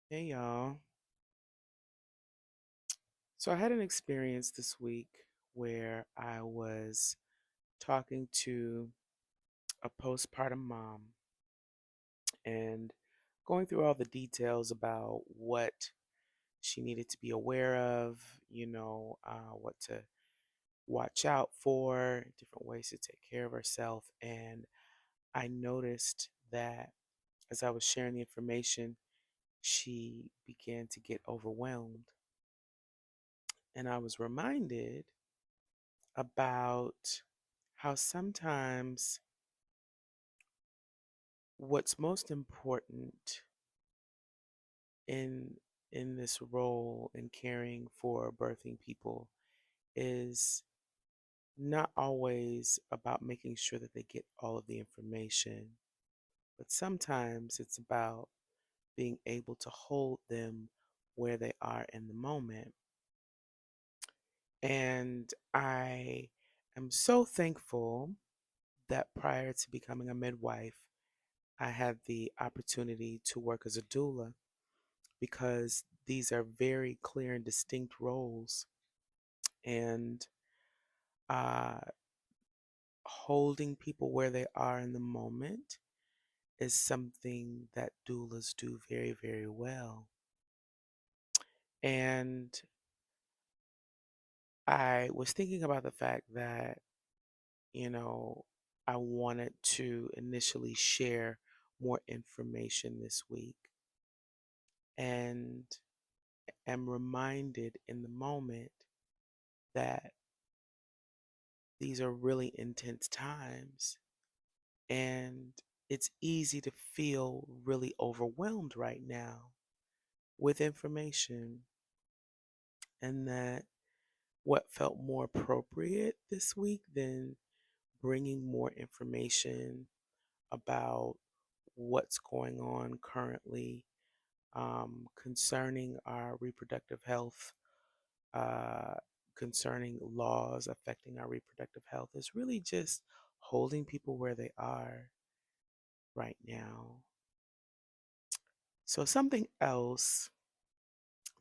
Hey y'all. So I had an experience this week where I was talking to a postpartum mom and going through all the details about what she needed to be aware of, what to watch out for, different ways to take care of herself. And I noticed that as I was sharing the information, she began to get overwhelmed. And I was reminded about how sometimes what's most important in this role in caring for birthing people is not always about making sure that they get all of the information, but sometimes it's about being able to hold them where they are in the moment. And I am so thankful that prior to becoming a midwife, I had the opportunity to work as a doula because these are very clear and distinct roles. And uh, holding people where they are in the moment is something that doulas do very, very well. And I was thinking about the fact that, you know, I wanted to initially share more information this week and am reminded in the moment that these are really intense times and it's easy to feel really overwhelmed right now with information, and that what felt more appropriate this week than bringing more information about what's going on currently concerning our reproductive health, uh, concerning laws affecting our reproductive health, is really just holding people where they are right now. So, something else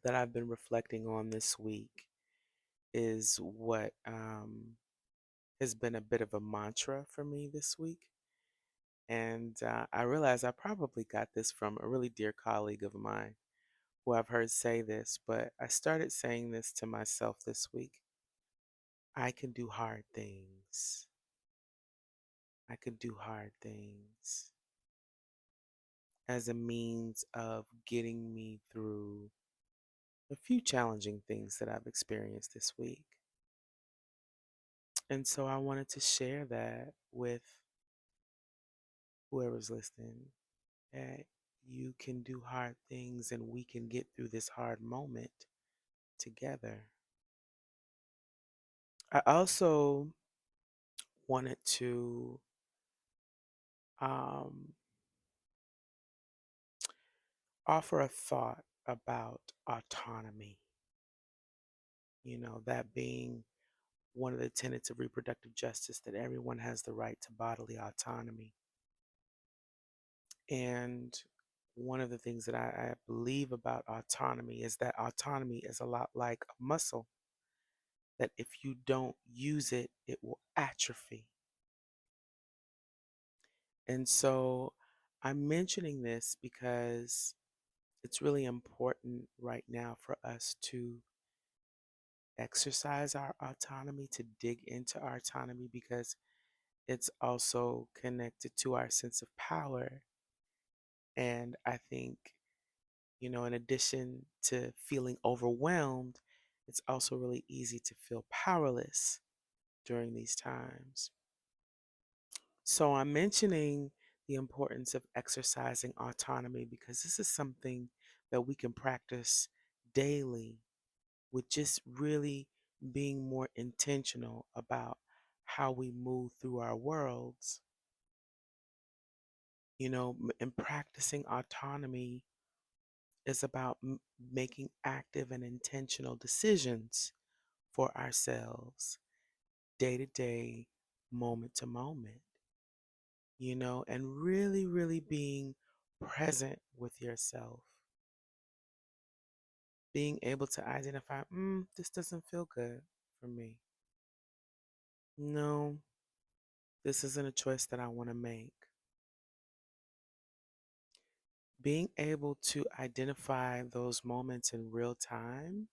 that I've been reflecting on this week is what has been a bit of a mantra for me this week. And I realize I probably got this from a really dear colleague of mine who I've heard say this, but I started saying this to myself this week. I can do hard things. I can do hard things as a means of getting me through a few challenging things that I've experienced this week. And so I wanted to share that with whoever's listening, that you can do hard things and we can get through this hard moment together. I also wanted to um, offer a thought about autonomy, that being one of the tenets of reproductive justice, that everyone has the right to bodily autonomy. And one of the things that I believe about autonomy is that autonomy is a lot like a muscle, that if you don't use it, it will atrophy. And so I'm mentioning this because it's really important right now for us to exercise our autonomy, to dig into our autonomy, because it's also connected to our sense of power. And I think, in addition to feeling overwhelmed, it's also really easy to feel powerless during these times. So I'm mentioning the importance of exercising autonomy because this is something that we can practice daily with just really being more intentional about how we move through our worlds. And practicing autonomy is about making active and intentional decisions for ourselves day to day, moment to moment, and really, really being present with yourself. being able to identify, this doesn't feel good for me. No, this isn't a choice that I want to make. Being able to identify those moments in real time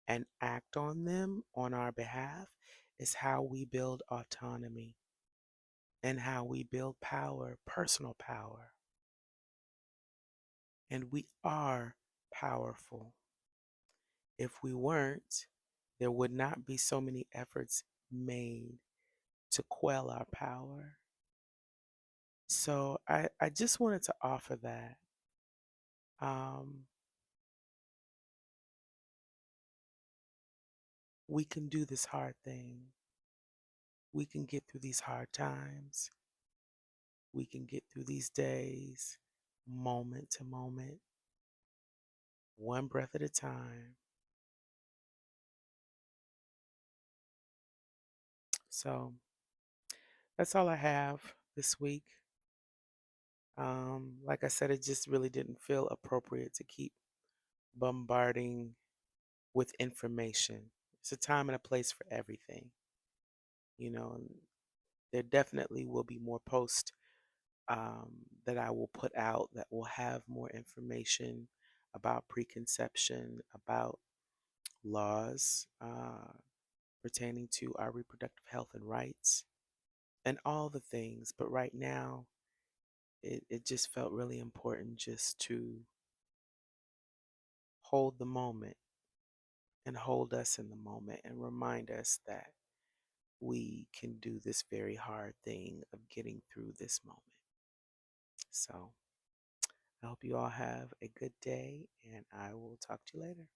and act on them on our behalf is how we build autonomy and how we build power, personal power. And we are powerful. If we weren't, there would not be so many efforts made to quell our power. So I just wanted to offer that. Um, we can do this hard thing. We can get through these hard times. We can get through these days, moment to moment, one breath at a time. So that's all I have this week. Like I said, it just really didn't feel appropriate to keep bombarding with information. It's a time and a place for everything, and there definitely will be more posts um, that I will put out that will have more information about preconception, about laws pertaining to our reproductive health and rights, and all the things. But right now, it just felt really important just to hold the moment and hold us in the moment and remind us that we can do this very hard thing of getting through this moment. So I hope you all have a good day, and I will talk to you later.